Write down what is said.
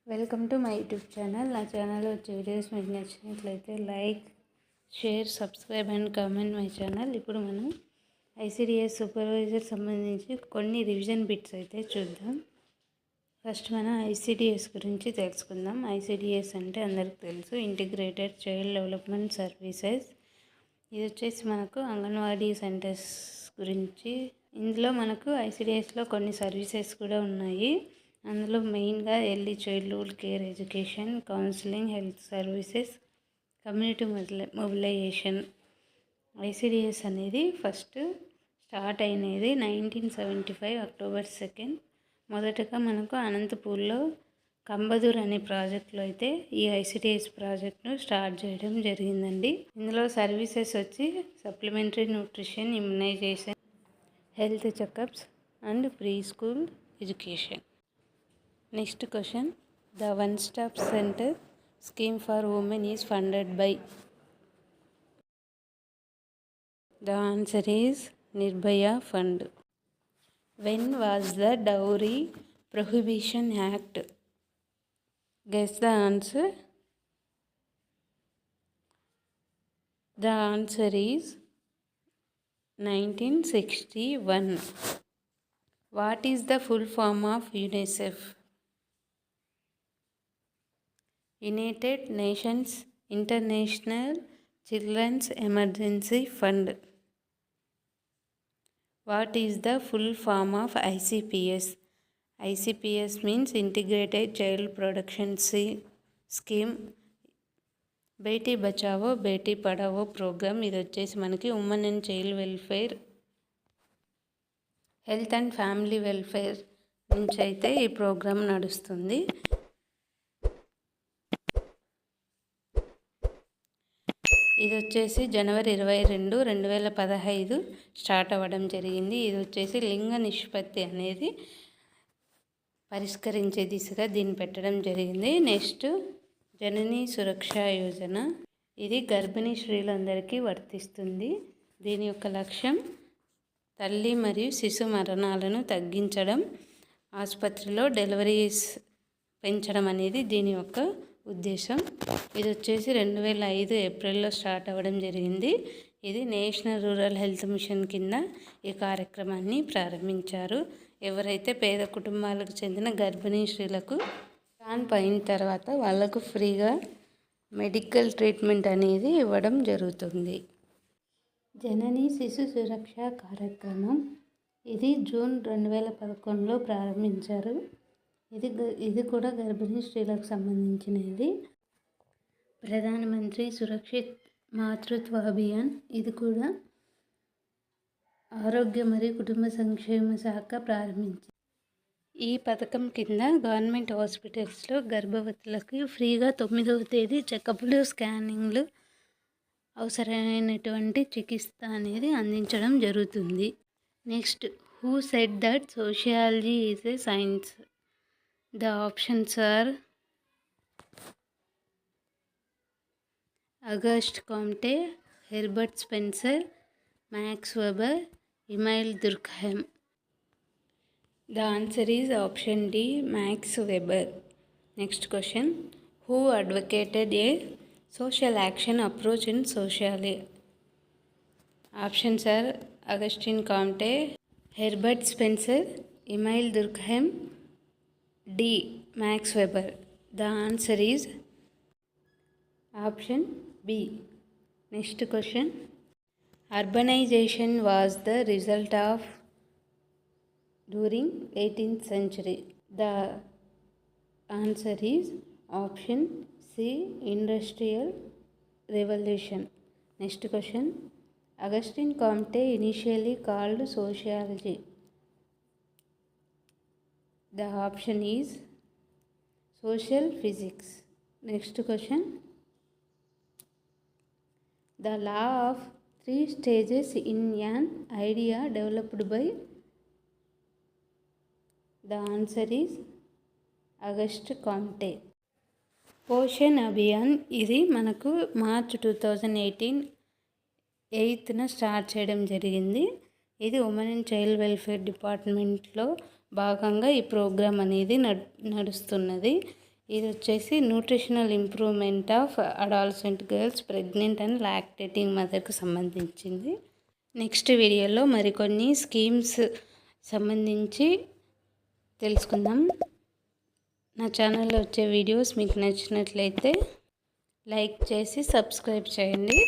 Welcome to my YouTube channel. నా ఛానల్లో వచ్చే వీడియోస్ మీకు నచ్చినట్లయితే like, share, subscribe and comment my channel. ఇప్పుడు మనం ఐసిడిఎస్ సూపర్వైజర్ సంబంధించి కొన్ని రివిజన్ బిట్స్ అయితే చూద్దాం. ఫస్ట్ మనం ఐసిడిఎస్ గురించి తెలుసుకుందాం. ఐసిడిఎస్ అంటే అందరికీ తెలుసు, ఇంటిగ్రేటెడ్ చైల్డ్ డెవలప్మెంట్ సర్వీసెస్. ఇది వచ్చేసి మనకు అంగన్వాడీ సెంటర్స్ గురించి. ఇందులో మనకు ఐసిడిఎస్లో కొన్ని సర్వీసెస్ కూడా ఉన్నాయి. అందులో మెయిన్గా early childhood care education, counselling, health services, community mobilisation. ICDS అనేది ఫస్ట్ స్టార్ట్ అయినది 1975 అక్టోబర్ 2. మొదటగా మనకు అనంతపూర్లో కంబదూర్ అనే ప్రాజెక్టులో అయితే ఈ ఐసిడిఎస్ ప్రాజెక్ట్ను స్టార్ట్ చేయడం జరిగిందండి. ఇందులో సర్వీసెస్ వచ్చి supplementary nutrition, immunisation, health checkups and preschool education. Next question. The One Stop Center scheme for women is funded by. The answer is Nirbhaya Fund. When was the Dowry Prohibition Act? Guess the answer. The answer is 1961. What is the full form of UNICEF? United Nations International Children's Emergency Fund. What is the full form of ICPS? ICPS means Integrated Child Protection Scheme. Beti Bachao Beti Padhao programme. ఇది వచ్చేసి మనకి women and child welfare, health and family welfare నుంచి అయితే ఈ programme నడుస్తుంది. ఇది వచ్చేసి జనవరి 22, 2015 start అవ్వడం జరిగింది. ఇది వచ్చేసి లింగ నిష్పత్తి అనేది పరిష్కరించే దిశగా దీన్ని పెట్టడం జరిగింది. నెక్స్ట్, జననీ సురక్ష యోజన. ఇది గర్భిణీ స్త్రీలందరికీ వర్తిస్తుంది. దీని యొక్క లక్ష్యం తల్లి మరియు శిశు మరణాలను తగ్గించడం, ఆసుపత్రిలో డెలివరీస్ పెంచడం అనేది దీని యొక్క ఉద్దేశం. ఇది వచ్చేసి 2005 ఏప్రిల్లో స్టార్ట్ అవ్వడం జరిగింది. ఇది నేషనల్ రూరల్ హెల్త్ మిషన్ కింద ఈ కార్యక్రమాన్ని ప్రారంభించారు. ఎవరైతే పేద కుటుంబాలకు చెందిన గర్భిణీ స్త్రీలకు కాన్పు అయిన తర్వాత వాళ్లకు ఫ్రీగా మెడికల్ ట్రీట్మెంట్ అనేది ఇవ్వడం జరుగుతుంది. జననీ శిశు సురక్ష కార్యక్రమం ఇది జూన్ 2011లో ప్రారంభించారు. ఇది కూడా గర్భిణీ స్త్రీలకు సంబంధించినది. ప్రధానమంత్రి సురక్షిత్ మాతృత్వ అభియాన్ ఇది కూడా ఆరోగ్య మరియు కుటుంబ సంక్షేమ శాఖ ప్రారంభించింది. ఈ పథకం కింద గవర్నమెంట్ హాస్పిటల్స్లో గర్భవతులకు ఫ్రీగా 9వ తేదీ చెకప్లు, స్కానింగ్లు, అవసరమైనటువంటి చికిత్స అనేది అందించడం జరుగుతుంది. Next, who said that sociology is a science? The options are Auguste Comte, Herbert Spencer, Max Weber, Emile Durkheim. The answer is option D, Max Weber. Next question. Who advocated a social action approach in sociology? Options are Auguste Comte, Herbert Spencer, Emile Durkheim, D, Max Weber. The answer is option B. Next question. Urbanization was the result of during 18th century. The answer is option C, Industrial Revolution. Next question. Auguste Comte initially called sociology. The option is social physics. Next question. The law of 3 stages in an idea developed by. The answer is Auguste Comte. Poshan Abhiyan ఇది మనకు March 2018 8న start చేయడం జరిగింది. ఇది women and child welfare డిపార్ట్మెంట్లో భాగంగా ఈ programme అనేది నడుస్తున్నది. ఇది వచ్చేసి nutritional improvement of adolescent girls, pregnant and lactating మదర్కి సంబంధించింది. నెక్స్ట్ వీడియోలో మరికొన్ని స్కీమ్స్ సంబంధించి తెలుసుకుందాం. నా ఛానల్లో వచ్చే వీడియోస్ మీకు నచ్చినట్లయితే లైక్ చేసి సబ్స్క్రైబ్ చేయండి.